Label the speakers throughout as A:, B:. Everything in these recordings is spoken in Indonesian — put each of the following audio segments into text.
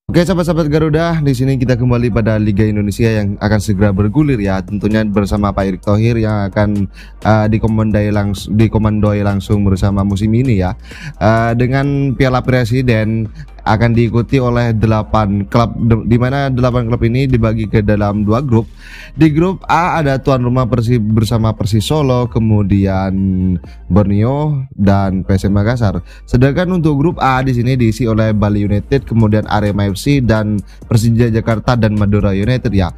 A: Oke, sahabat-sahabat Garuda, di sini kita kembali pada Liga Indonesia yang akan segera bergulir ya, tentunya bersama Pak Erick Thohir yang akan dikomandoi langsung bersama musim ini ya, dengan Piala Presiden akan diikuti oleh 8 klub, di mana 8 klub ini dibagi ke dalam 2 grup. Di grup A ada tuan rumah bersama Persis Solo, kemudian Borneo dan PSM Makassar. Sedangkan untuk grup A di sini diisi oleh Bali United, kemudian Arema FC dan Persija Jakarta dan Madura United ya.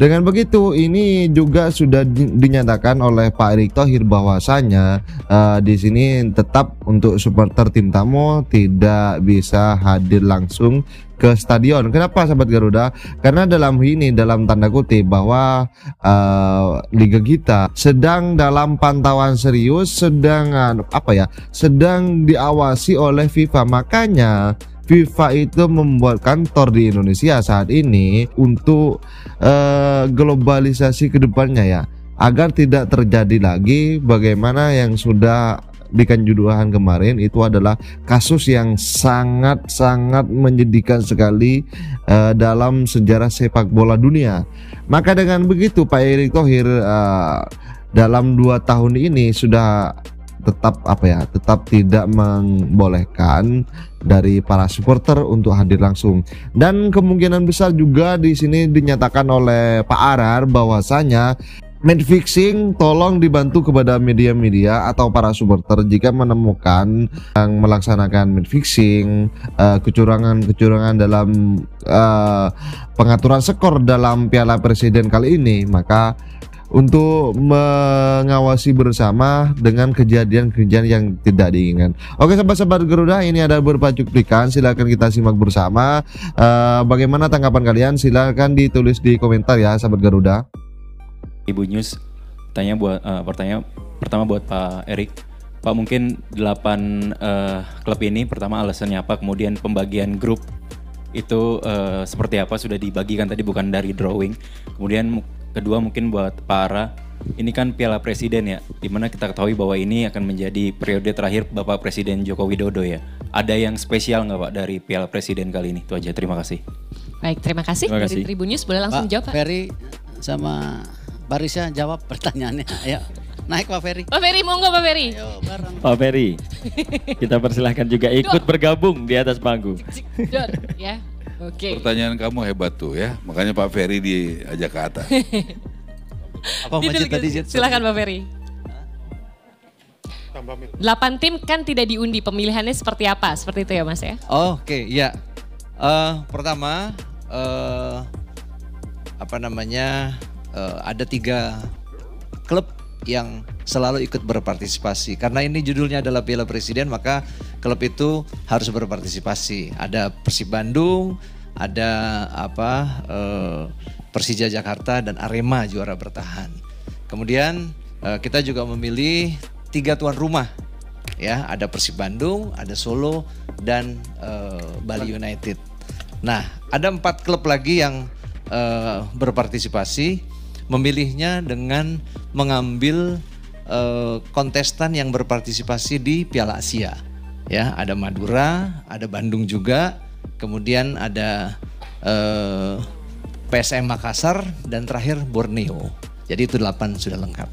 A: Dengan begitu ini juga sudah dinyatakan oleh Pak Erick Thohir bahwasanya di sini tetap untuk supporter tim tamu tidak bisa hadir langsung ke stadion. Kenapa sahabat Garuda? Karena dalam tanda kutip bahwa liga kita sedang dalam pantauan serius, sedang diawasi oleh FIFA. Makanya FIFA itu membuat kantor di Indonesia saat ini untuk globalisasi kedepannya ya, agar tidak terjadi lagi bagaimana yang sudah di Kanjuruhan kemarin. Itu adalah kasus yang sangat-sangat menyedihkan sekali dalam sejarah sepak bola dunia. Maka dengan begitu Pak Erick Thohir dalam 2 tahun ini sudah tetap tidak membolehkan dari para supporter untuk hadir langsung. Dan kemungkinan besar juga di sini dinyatakan oleh Pak Arar bahwasanya match fixing tolong dibantu kepada media-media atau para supporter jika menemukan yang melaksanakan match fixing, kecurangan dalam pengaturan skor dalam Piala Presiden kali ini, maka untuk mengawasi bersama dengan kejadian-kejadian yang tidak diinginkan. Oke sahabat-sahabat Garuda, ini ada beberapa cuplikan, silakan kita simak bersama. Bagaimana tanggapan kalian? Silakan ditulis di komentar ya sahabat Garuda.
B: Ibu News, pertanyaan pertama buat Pak Erick. Pak, mungkin 8 klub ini pertama alasannya apa, kemudian pembagian grup itu seperti apa, sudah dibagikan tadi bukan dari drawing. Kemudian kedua mungkin buat Pak Ara, ini kan Piala Presiden ya, dimana kita ketahui bahwa ini akan menjadi periode terakhir Bapak Presiden Joko Widodo ya. Ada yang spesial nggak Pak dari Piala Presiden kali ini? Itu aja, terima kasih.
C: Baik, terima kasih. Dari Tribun News boleh langsung jawab Pak.
D: Ferry sama Barisya jawab pertanyaannya. Ayo, naik Pak Ferry.
C: Pak Ferry, monggo Pak Ferry.
D: Ayo, bareng.
E: Pak Ferry, kita persilahkan juga ikut bergabung di atas panggung.
C: Ya, oke.
F: Pertanyaan kamu hebat tuh ya, makanya Pak Ferry diajak ke atas.
D: Apa Majid tadi?
C: Silakan Pak Ferry. 8 tim kan tidak diundi, pemilihannya seperti apa? Seperti itu ya Mas ya?
D: Oke, ya. Pertama, ada 3 klub yang selalu ikut berpartisipasi. Karena ini judulnya adalah Piala Presiden, maka klub itu harus berpartisipasi. Ada Persib Bandung, ada Persija Jakarta dan Arema juara bertahan. Kemudian kita juga memilih 3 tuan rumah. Ya, ada Persib Bandung, ada Solo dan Bali United. Nah, ada 4 klub lagi yang berpartisipasi, memilihnya dengan mengambil kontestan yang berpartisipasi di Piala Asia. Ya, ada Madura, ada Bandung juga, kemudian ada PSM Makassar dan terakhir Borneo. Jadi itu 8 sudah lengkap.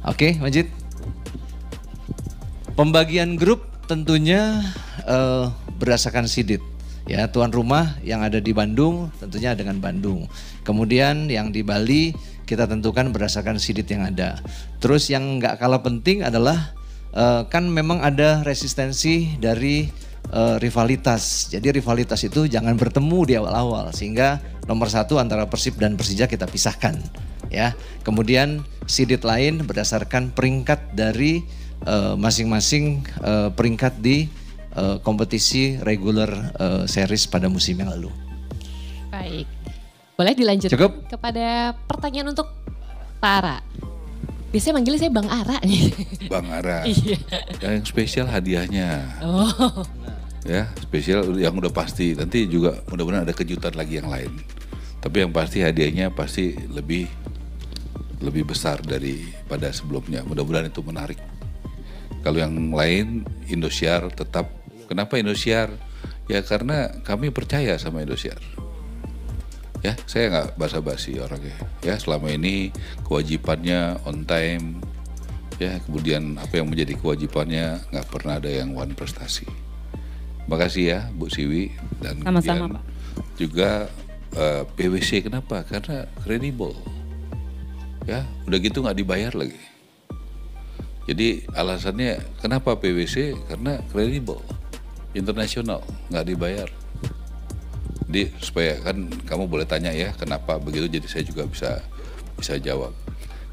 D: Oke, Majid. Pembagian grup tentunya berdasarkan seeded. Ya, tuan rumah yang ada di Bandung tentunya dengan Bandung. Kemudian yang di Bali kita tentukan berdasarkan seeded yang ada. Terus yang nggak kalah penting adalah kan memang ada resistensi dari rivalitas. Jadi rivalitas itu jangan bertemu di awal-awal, sehingga nomor 1 antara Persib dan Persija kita pisahkan. Ya, kemudian seeded lain berdasarkan peringkat dari masing-masing peringkat di kompetisi regular series pada musim yang lalu.
C: Baik, boleh dilanjutkan.
D: Cukup?
C: Kepada pertanyaan untuk Pak Ara. Biasanya manggilnya saya Bang Ara nih.
F: Bang Ara.
C: Iya.
F: Yang spesial hadiahnya.
C: Oh.
F: Ya, spesial yang udah pasti. Nanti juga mudah-mudahan ada kejutan lagi yang lain. Tapi yang pasti hadiahnya pasti lebih besar daripada sebelumnya. Mudah-mudahan itu menarik. Kalau yang lain Indosiar tetap. Kenapa Indosiar? Ya karena kami percaya sama Indosiar. Ya, saya nggak basa-basi orangnya. Ya, selama ini kewajibannya on time. Ya, kemudian apa yang menjadi kewajibannya nggak pernah ada yang one prestasi. Makasih ya Bu Siwi dan
G: Sama-sama, Pak.
F: juga PwC. Kenapa? Karena kredibel. Ya, udah gitu nggak dibayar lagi. Jadi alasannya kenapa PwC? Karena kredibel, internasional, nggak dibayar. Jadi supaya kan kamu boleh tanya ya kenapa begitu, jadi saya juga bisa jawab.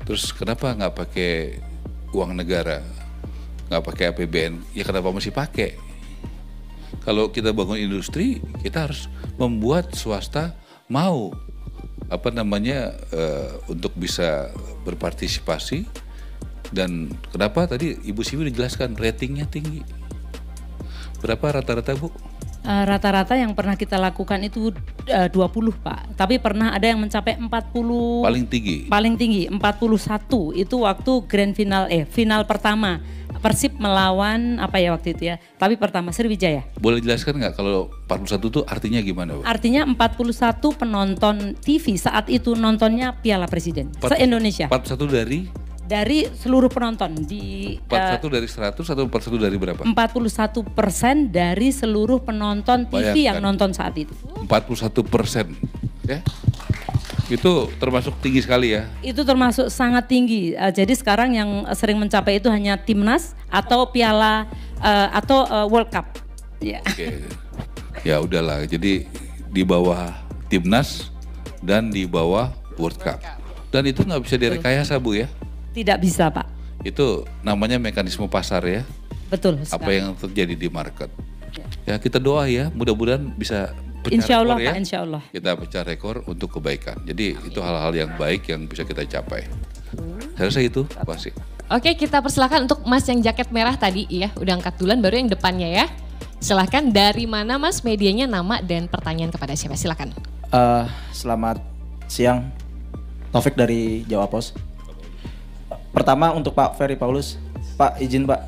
F: Terus kenapa nggak pakai uang negara, nggak pakai APBN? Ya kenapa mesti pakai? Kalau kita bangun industri, kita harus membuat swasta mau untuk bisa berpartisipasi. Dan kenapa tadi Ibu Siwi dijelaskan ratingnya tinggi? Berapa rata-rata Bu?
G: Rata-rata yang pernah kita lakukan itu 20 Pak, tapi pernah ada yang mencapai 40.
F: Paling tinggi?
G: Paling tinggi 41, itu waktu grand final pertama. Persib melawan waktu itu ya, tapi pertama Sriwijaya.
F: Boleh jelaskan nggak kalau 41 itu artinya gimana Bu?
G: Artinya 41 penonton TV saat itu nontonnya Piala Presiden se-Indonesia.
F: 41
G: dari seluruh penonton di
F: 41 dari 100 atau 41 dari berapa?
G: 41% dari seluruh penonton TV yang nonton saat itu.
F: 41%, ya? Itu termasuk tinggi sekali ya?
G: Itu termasuk sangat tinggi. Jadi sekarang yang sering mencapai itu hanya Timnas atau Piala atau World Cup. Ya.
F: Oke. Ya udahlah. Jadi di bawah Timnas dan di bawah World Cup. Dan itu nggak bisa direkayasa Bu ya?
G: Tidak bisa Pak.
F: Itu namanya mekanisme pasar ya.
G: Betul.
F: Apa yang terjadi di market. Ya kita doa ya, mudah-mudahan bisa pecah
G: Insya Allah
F: rekor ya.
G: Pak, Insya Allah.
F: Kita pecah rekor untuk kebaikan. Jadi itu hal-hal yang baik yang bisa kita capai. Saya rasa itu pasti.
C: Oke, kita persilakan untuk Mas yang jaket merah tadi ya, udah angkat duluan, baru yang depannya ya. Silahkan, dari mana Mas, medianya, nama dan pertanyaan kepada siapa, silakan.
H: Selamat siang, Taufik dari Jawa Pos. Pertama untuk Pak Ferry Paulus, Pak izin Pak,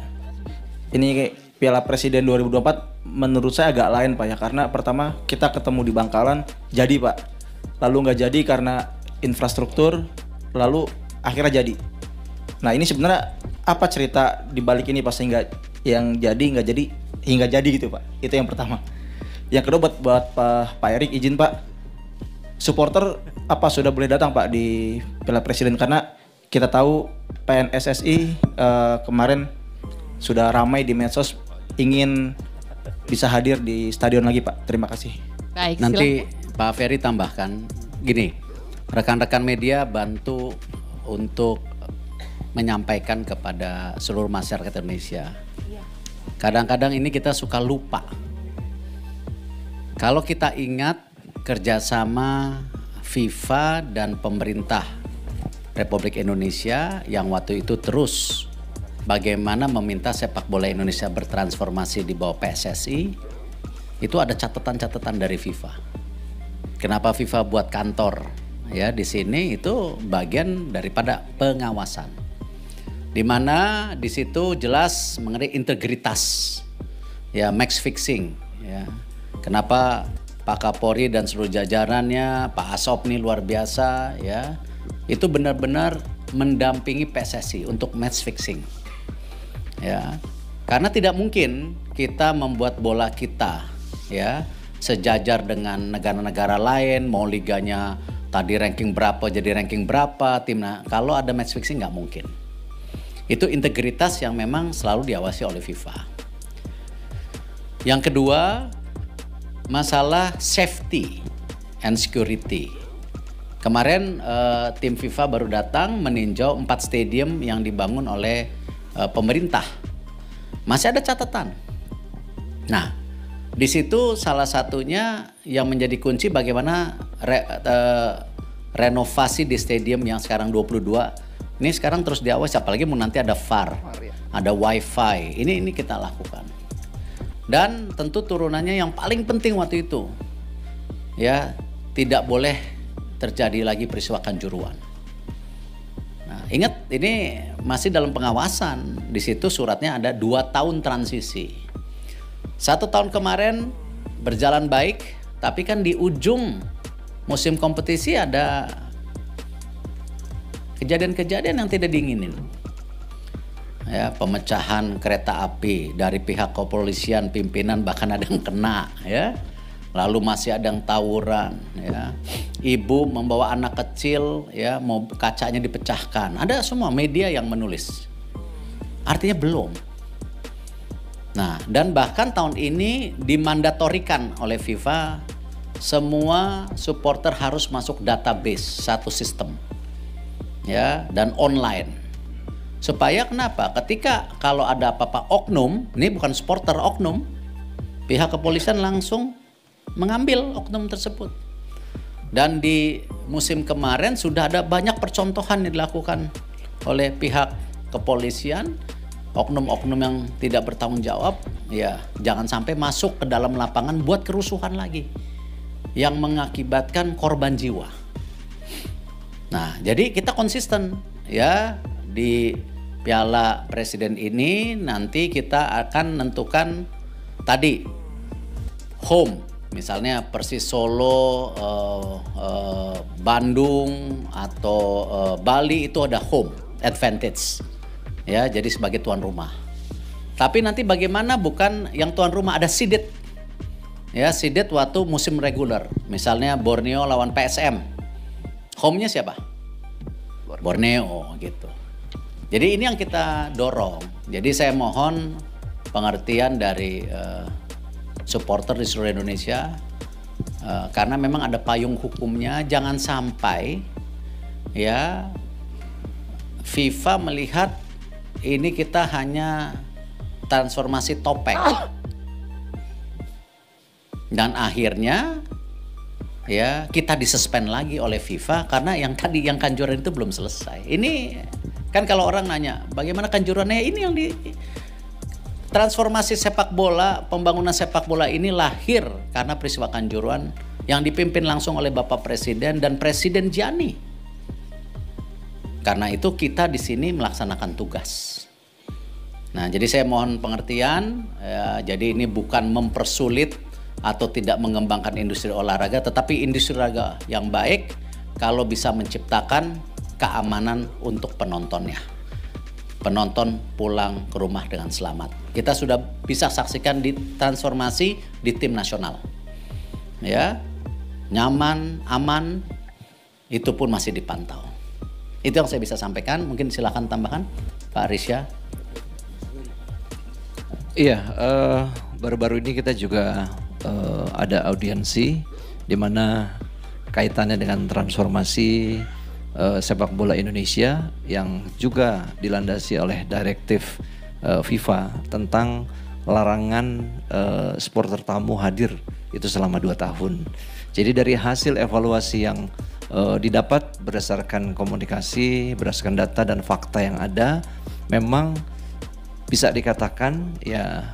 H: ini Piala Presiden 2024 menurut saya agak lain Pak ya, karena pertama kita ketemu di Bangkalan, jadi Pak, lalu nggak jadi karena infrastruktur, lalu akhirnya jadi. Nah ini sebenarnya apa cerita di balik ini Pak sehingga yang jadi nggak jadi hingga jadi gitu Pak, itu yang pertama. Yang kedua buat Pak Erik izin Pak, supporter apa sudah boleh datang Pak di Piala Presiden, karena kita tahu PNSSI kemarin sudah ramai di medsos ingin bisa hadir di stadion lagi Pak. Terima kasih.
C: Baik,
I: nanti Pak Ferry tambahkan gini, rekan-rekan media bantu untuk menyampaikan kepada seluruh masyarakat Indonesia. Kadang-kadang ini kita suka lupa. Kalau kita ingat kerjasama FIFA dan pemerintah Republik Indonesia yang waktu itu terus bagaimana meminta sepak bola Indonesia bertransformasi di bawah PSSI, itu ada catatan-catatan dari FIFA. Kenapa FIFA buat kantor ya di sini, itu bagian daripada pengawasan. Di mana di situ jelas mengenai integritas, ya match fixing, ya. Kenapa Pak Kapolri dan seluruh jajarannya, Pak Asop nih luar biasa, ya. Itu benar-benar mendampingi PSSI untuk match fixing, ya. Karena tidak mungkin kita membuat bola kita, ya, sejajar dengan negara-negara lain, mau liganya tadi ranking berapa jadi ranking berapa, timnya. Kalau ada match fixing nggak mungkin. Itu integritas yang memang selalu diawasi oleh FIFA. Yang kedua, masalah safety and security. Kemarin tim FIFA baru datang meninjau 4 stadium yang dibangun oleh pemerintah. Masih ada catatan. Nah, di situ salah satunya yang menjadi kunci bagaimana renovasi di stadium yang sekarang 22. Ini sekarang terus diawasi, apalagi mau nanti ada VAR, ada WiFi. Ini kita lakukan. Dan tentu turunannya yang paling penting waktu itu, ya, tidak boleh terjadi lagi peristiwa Kanjuruhan. Nah, ingat ini masih dalam pengawasan. Di situ suratnya ada 2 tahun transisi. 1 tahun kemarin berjalan baik, tapi kan di ujung musim kompetisi ada kejadian-kejadian yang tidak diinginin. Ya, pemecahan kereta api dari pihak kepolisian, pimpinan bahkan ada yang kena, ya. Lalu masih ada yang tawuran, ya. Ibu membawa anak kecil, ya, mau kacanya dipecahkan. Ada semua media yang menulis. Artinya belum. Nah, dan bahkan tahun ini dimandatorikan oleh FIFA, semua supporter harus masuk database satu sistem, ya, dan online. Supaya kenapa? Ketika kalau ada apa-apa oknum, ini bukan supporter, oknum, pihak kepolisian langsung mengambil oknum tersebut. Dan di musim kemarin sudah ada banyak percontohan yang dilakukan oleh pihak kepolisian, oknum-oknum yang tidak bertanggung jawab, ya jangan sampai masuk ke dalam lapangan buat kerusuhan lagi yang mengakibatkan korban jiwa. Nah, jadi kita konsisten, ya. Di Piala Presiden ini nanti kita akan menentukan tadi home, misalnya Persis Solo, Bandung atau Bali itu ada home advantage, ya, jadi sebagai tuan rumah. Tapi nanti bagaimana bukan yang tuan rumah, ada seeded, ya, seeded waktu musim reguler, misalnya Borneo lawan PSM, home-nya siapa? Borneo gitu. Jadi ini yang kita dorong. Jadi saya mohon pengertian dari supporter di seluruh Indonesia, karena memang ada payung hukumnya. Jangan sampai, ya, FIFA melihat ini kita hanya transformasi topeng, dan akhirnya, ya, kita disuspend lagi oleh FIFA karena yang tadi yang Kanjuruhan itu belum selesai. Ini kan kalau orang nanya, bagaimana Kanjuruhannya? Ini yang di transformasi sepak bola, pembangunan sepak bola ini lahir karena peristiwa Kanjuruhan yang dipimpin langsung oleh Bapak Presiden dan Presiden Gianni. Karena itu kita di sini melaksanakan tugas. Nah, jadi saya mohon pengertian, ya, jadi ini bukan mempersulit atau tidak mengembangkan industri olahraga, tetapi industri olahraga yang baik kalau bisa menciptakan keamanan untuk penontonnya. Penonton pulang ke rumah dengan selamat. Kita sudah bisa saksikan di transformasi di tim nasional. Ya, nyaman, aman, itu pun masih dipantau. Itu yang saya bisa sampaikan. Mungkin silakan tambahkan, Pak Risya.
D: Iya, baru-baru ini kita juga ada audiensi di mana kaitannya dengan transformasi sepak bola Indonesia yang juga dilandasi oleh direktif FIFA tentang larangan supporter tamu hadir itu selama 2 tahun. Jadi dari hasil evaluasi yang didapat berdasarkan komunikasi, berdasarkan data dan fakta yang ada, memang bisa dikatakan ya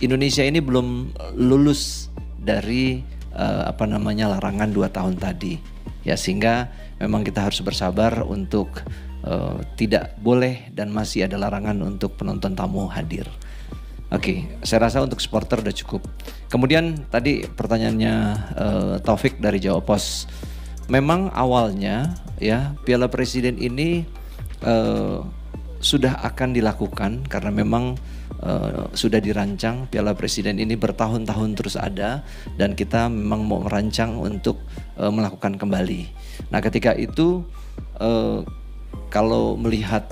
D: Indonesia ini belum lulus dari larangan 2 tahun tadi. Ya, sehingga memang kita harus bersabar untuk tidak boleh dan masih ada larangan untuk penonton tamu hadir. Oke, saya rasa untuk supporter udah cukup. Kemudian tadi pertanyaannya Taufik dari Jawa Pos. Memang awalnya ya Piala Presiden ini sudah akan dilakukan karena memang sudah dirancang. Piala Presiden ini bertahun-tahun terus ada dan kita memang mau merancang untuk melakukan kembali. Nah, ketika itu kalau melihat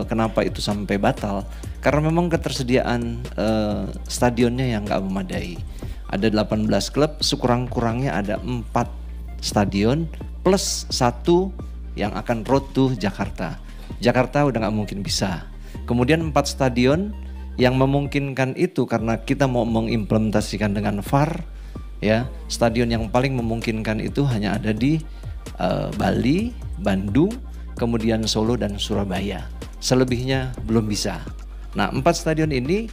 D: kenapa itu sampai batal, karena memang ketersediaan stadionnya yang nggak memadai. Ada 18 klub, sekurang-kurangnya ada 4 stadion plus 1 yang akan road to Jakarta. Jakarta udah nggak mungkin bisa. Kemudian 4 stadion yang memungkinkan itu karena kita mau mengimplementasikan dengan VAR, ya, stadion yang paling memungkinkan itu hanya ada di Bali, Bandung, kemudian Solo dan Surabaya. Selebihnya belum bisa. Nah, 4 stadion ini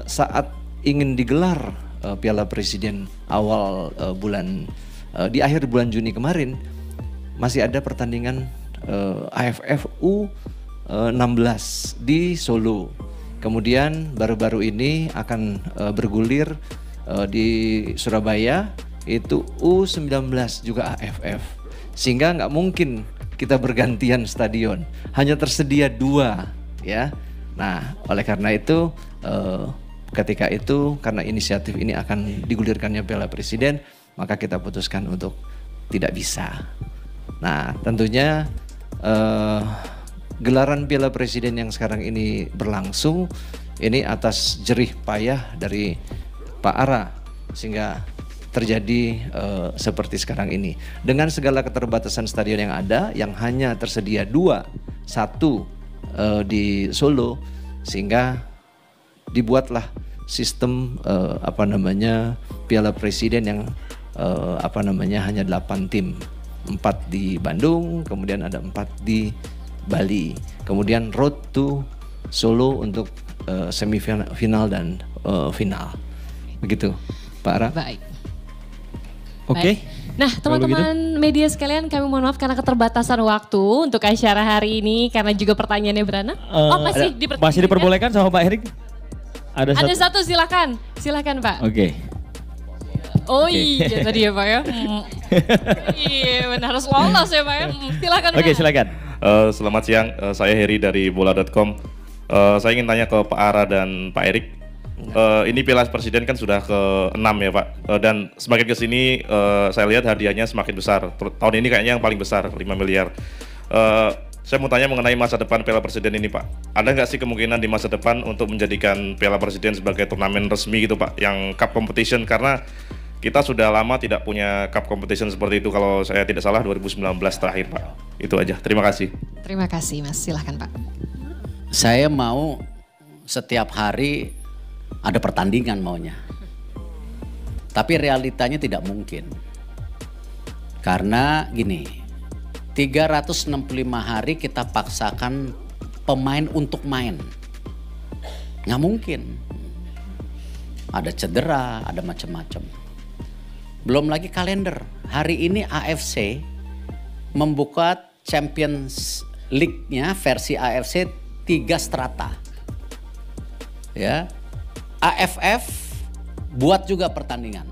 D: saat ingin digelar Piala Presiden awal di akhir bulan Juni kemarin masih ada pertandingan AFF U16 di Solo Kemudian baru-baru ini akan bergulir di Surabaya itu U19 juga AFF. Sehingga nggak mungkin kita bergantian stadion, hanya tersedia 2 ya. Nah, oleh karena itu ketika itu karena inisiatif ini akan digulirkannya Piala Presiden, maka kita putuskan untuk tidak bisa. Nah, tentunya gelaran Piala Presiden yang sekarang ini berlangsung ini atas jerih payah dari Pak Ara sehingga terjadi seperti sekarang ini. Dengan segala keterbatasan stadion yang ada, yang hanya tersedia 2, 1 di Solo, sehingga dibuatlah sistem Piala Presiden yang hanya 8 tim, 4 di Bandung, kemudian ada 4 di Bali, kemudian road to Solo untuk semifinal dan final, begitu, Pak Ara.
C: Baik.
E: Oke.
C: Nah, teman-teman media sekalian, kami mohon maaf karena keterbatasan waktu untuk acara hari ini karena juga pertanyaannya beranak.
E: Masih diperbolehkan sama Pak Erik?
C: Ada satu, silakan Pak.
E: Oke.
C: Oh iya tadi ya Pak ya. Iya benar, harus lolos ya Pak ya. Silakan Pak.
E: Oke, silakan.
J: Selamat siang, saya Heri dari bola.com. Saya ingin tanya ke Pak Ara dan Pak Erik. Ini Piala Presiden kan sudah ke-6 ya Pak, dan semakin kesini saya lihat hadiahnya semakin besar. Tahun ini kayaknya yang paling besar, 5 miliar. Saya mau tanya mengenai masa depan Piala Presiden ini Pak. Ada nggak sih kemungkinan di masa depan untuk menjadikan Piala Presiden sebagai turnamen resmi gitu Pak, yang cup competition, karena kita sudah lama tidak punya cup competition seperti itu, kalau saya tidak salah 2019 terakhir Pak. Itu aja, terima kasih.
C: Terima kasih Mas, silahkan Pak.
I: Saya mau setiap hari ada pertandingan maunya. Tapi realitanya tidak mungkin. Karena gini, 365 hari kita paksakan pemain untuk main. Nggak mungkin. Ada cedera, ada macam-macam. Belum lagi kalender. Hari ini AFC membuka Champions League-nya versi AFC 3 strata. Ya. AFF buat juga pertandingan.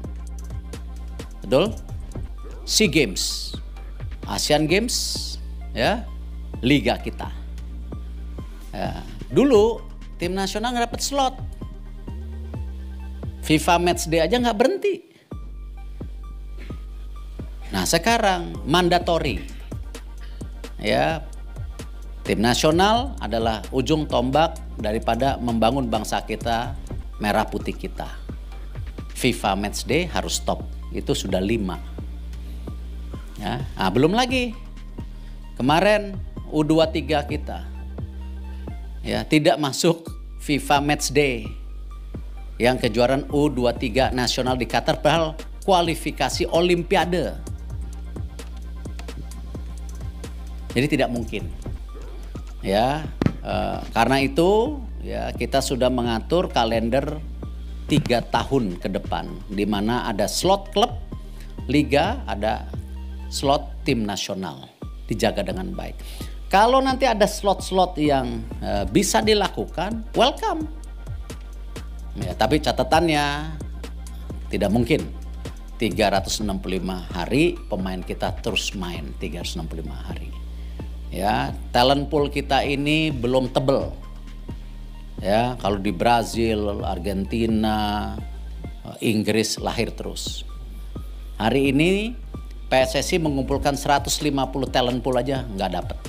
I: Betul? SEA Games, Asian Games, ya, liga kita. Ya. Dulu tim nasional nggak dapat slot. FIFA Matchday aja nggak berhenti. Nah sekarang mandatory. Ya, tim nasional adalah ujung tombak daripada membangun bangsa kita, merah putih kita. FIFA Matchday harus stop, itu sudah 5. Ya, nah, belum lagi kemarin U23 kita, ya tidak masuk FIFA Matchday, yang kejuaraan U23 nasional di Qatar, padahal kualifikasi Olimpiade. Jadi tidak mungkin. Ya, karena itu ya kita sudah mengatur kalender 3 tahun ke depan, di mana ada slot klub, liga, ada slot tim nasional, dijaga dengan baik. Kalau nanti ada slot-slot yang bisa dilakukan, welcome. Ya, tapi catatannya tidak mungkin 365 hari pemain kita terus main 365 hari. Ya, talent pool kita ini belum tebel. Ya, kalau di Brazil, Argentina, Inggris lahir terus. Hari ini PSSI mengumpulkan 150 talent pool aja nggak dapet.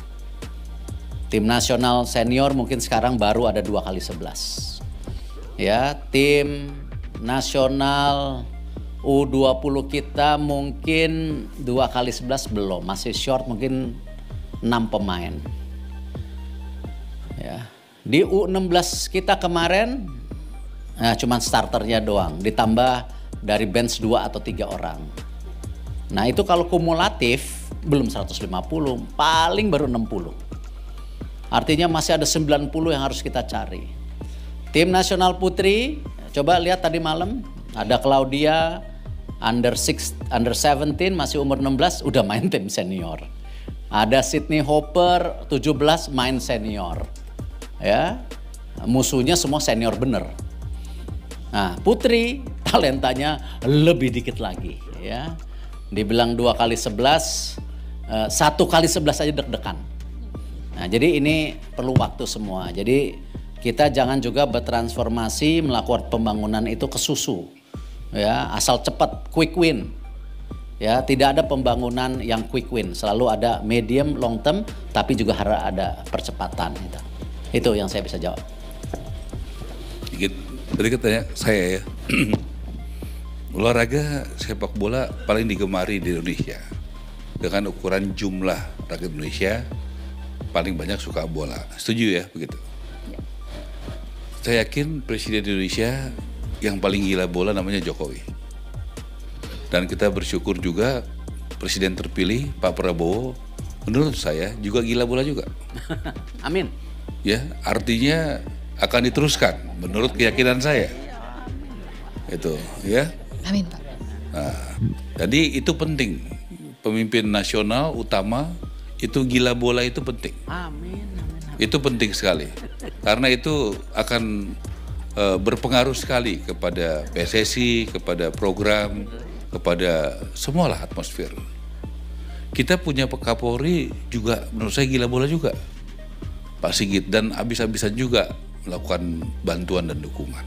I: Tim nasional senior mungkin sekarang baru ada 2x11. Ya, tim nasional U20 kita mungkin 2x11 belum, masih short mungkin 6 pemain. Ya. Di U16 kita kemarin cuman starternya doang, ditambah dari bench 2 atau 3 orang. Nah itu kalau kumulatif belum 150, paling baru 60. Artinya masih ada 90 yang harus kita cari. Tim nasional putri, coba lihat tadi malam ada Claudia under 17 masih umur 16 udah main tim senior. Ada Sydney Hopper 17 main senior. Ya. musuhnya semua senior bener. Nah, Putri talentanya lebih dikit lagi ya. Dibilang 2 kali 11, 1 kali 11 aja deg-degan. Nah, jadi ini perlu waktu semua. Jadi kita jangan juga bertransformasi melakukan pembangunan itu ke susu. Ya, asal cepat, quick win. Ya, tidak ada pembangunan yang quick win, selalu ada medium long term, tapi juga harus ada percepatan gitu. Itu yang saya bisa jawab.
F: Dikit, tadi katanya saya ya, olahraga sepak bola paling digemari di Indonesia. Dengan ukuran jumlah rakyat Indonesia, paling banyak suka bola. Setuju ya begitu? Saya yakin Presiden Indonesia yang paling gila bola namanya Jokowi. Dan kita bersyukur juga Presiden terpilih Pak Prabowo menurut saya juga gila bola juga.
I: Amin.
F: Ya, artinya akan diteruskan menurut keyakinan saya. Itu ya.
C: Amin Pak.
F: Nah, jadi itu penting. Pemimpin nasional utama itu gila bola itu penting.
I: Amin.
F: Itu penting sekali. Karena itu akan berpengaruh sekali kepada PSSI, kepada program, kepada semualah atmosfer. Kita punya Kapolri juga menurut saya gila bola juga, Pak Sigit, dan habis-habisan juga melakukan bantuan dan dukungan.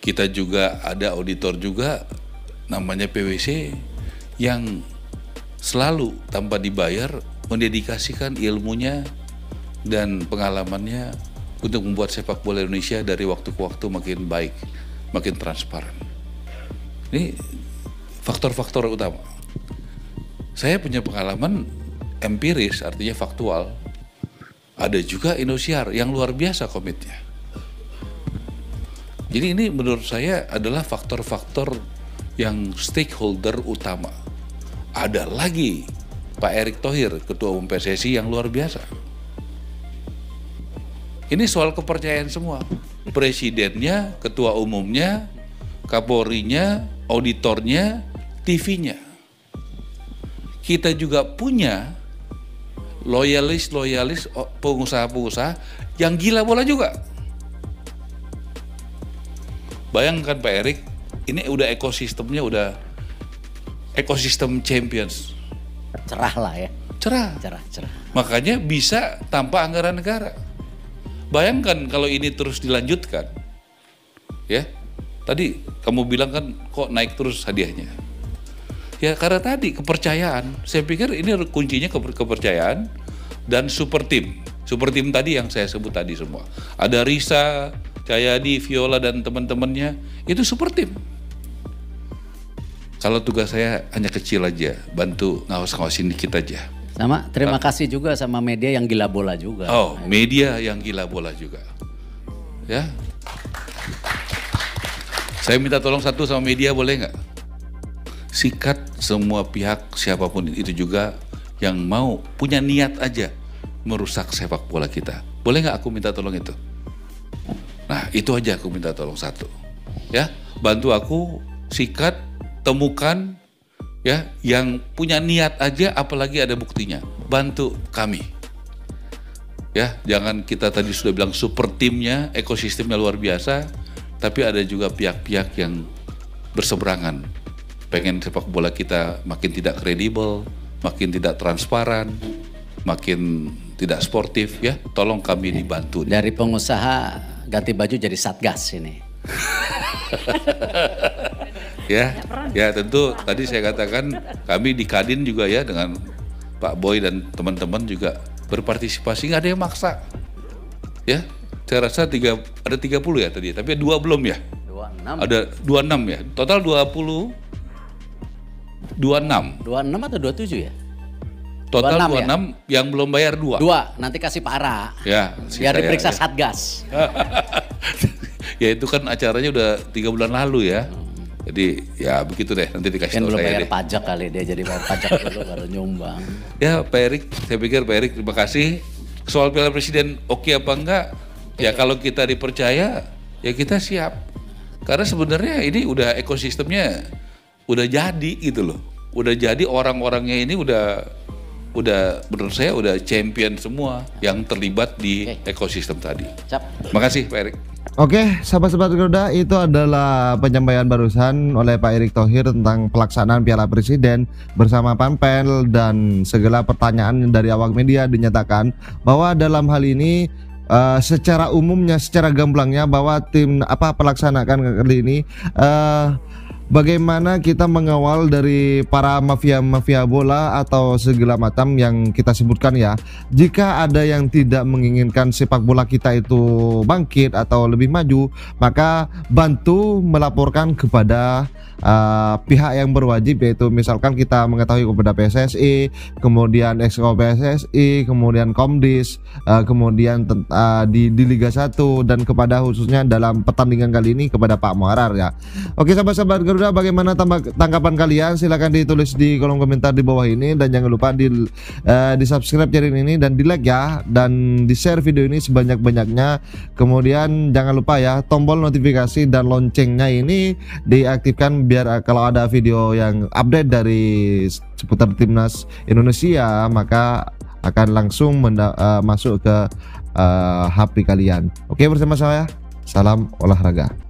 F: Kita juga ada auditor juga namanya PwC yang selalu tanpa dibayar mendedikasikan ilmunya dan pengalamannya untuk membuat sepak bola Indonesia dari waktu ke waktu makin baik, makin transparan. Ini faktor-faktor utama. Saya punya pengalaman empiris, artinya faktual. Ada juga Indosiar yang luar biasa komitnya. Jadi ini menurut saya adalah faktor-faktor yang stakeholder utama. Ada lagi Pak Erick Thohir, Ketua Umum PSSI yang luar biasa. Ini soal kepercayaan semua. Presidennya, Ketua Umumnya, Kapolrinya, auditornya, TV-nya. Kita juga punya loyalis pengusaha-pengusaha yang gila bola juga. Bayangkan Pak Erick, ini udah ekosistemnya udah ekosistem champions.
I: Cerah lah ya.
F: Cerah. Makanya bisa tanpa anggaran negara. Bayangkan kalau ini terus dilanjutkan. Ya. Tadi kamu bilang kan kok naik terus hadiahnya. Ya karena tadi kepercayaan. Saya pikir ini kuncinya kepercayaan dan super team. Super team tadi yang saya sebut tadi semua. Ada Risa, Cahyadi, Viola dan teman-temannya. Itu super team. Kalau tugas saya hanya kecil aja, bantu ngawas-ngawasin dikit aja.
I: Sama, terima kasih juga sama media yang gila bola juga.
F: Oh, media yang gila bola juga. Ya. Saya minta tolong satu sama media, boleh nggak? Sikat semua pihak siapapun itu juga yang mau punya niat aja merusak sepak bola kita. Boleh nggak aku minta tolong itu? Nah itu aja aku minta tolong satu. Ya, bantu aku sikat, temukan ya yang punya niat aja apalagi ada buktinya. Bantu kami. Ya, jangan kita tadi sudah bilang super timnya, ekosistemnya luar biasa. Tapi ada juga pihak-pihak yang berseberangan. Pengen sepak bola kita makin tidak kredibel, makin tidak transparan, makin tidak sportif ya. Tolong kami dibantu.
I: Dari pengusaha ganti baju jadi satgas ini.
F: ya tentu tadi saya katakan kami di Kadin juga ya dengan Pak Boy dan teman-teman juga berpartisipasi, nggak ada yang maksa. Ya. Saya rasa ada 30 ya tadi, tapi 2 belum ya?
I: 26.
F: Ada 26 ya, total 26.
I: 26 atau 27 ya?
F: Total 26
I: ya?
F: Yang belum bayar 2.
I: 2, nanti kasih Pak Ara.
F: Ya.
I: Biar diperiksa
F: ya.
I: Satgas.
F: Ya itu kan acaranya udah 3 bulan lalu ya. Jadi ya begitu deh, nanti dikasih tahu saya.
I: Belum bayar pajak kali dia, jadi bayar pajak dulu baru nyumbang.
F: Ya Pak Erick, saya pikir Pak Erick terima kasih. Soal Piala Presiden oke apa enggak? Ya kalau kita dipercaya, ya kita siap. Karena sebenarnya ini udah ekosistemnya udah jadi gitu loh. Udah jadi orang-orangnya ini udah menurut saya udah champion semua yang terlibat di ekosistem tadi. Makasih Pak Erik.
A: Oke, sahabat-sahabat Garuda, itu adalah penyampaian barusan oleh Pak Erick Thohir tentang pelaksanaan Piala Presiden bersama panpel, dan segala pertanyaan dari awak media dinyatakan bahwa dalam hal ini secara umumnya, secara gamblangnya, bahwa tim pelaksanaan kali ini bagaimana kita mengawal dari para mafia bola atau segala macam yang kita sebutkan ya. Jika ada yang tidak menginginkan sepak bola kita itu bangkit atau lebih maju, maka bantu melaporkan kepada pihak yang berwajib, yaitu misalkan kita mengetahui kepada PSSI, kemudian Exco PSSI, kemudian Komdis, kemudian di Liga 1, dan kepada khususnya dalam pertandingan kali ini kepada Pak Muarar ya. Oke sahabat-sahabat Garuda, bagaimana tanggapan kalian? Silahkan ditulis di kolom komentar di bawah ini, dan jangan lupa di subscribe channel ini dan di like ya, dan di share video ini sebanyak-banyaknya. Kemudian jangan lupa ya, tombol notifikasi dan loncengnya ini diaktifkan biar kalau ada video yang update dari seputar timnas Indonesia maka akan langsung masuk ke HP kalian. Oke, bersama saya, salam olahraga.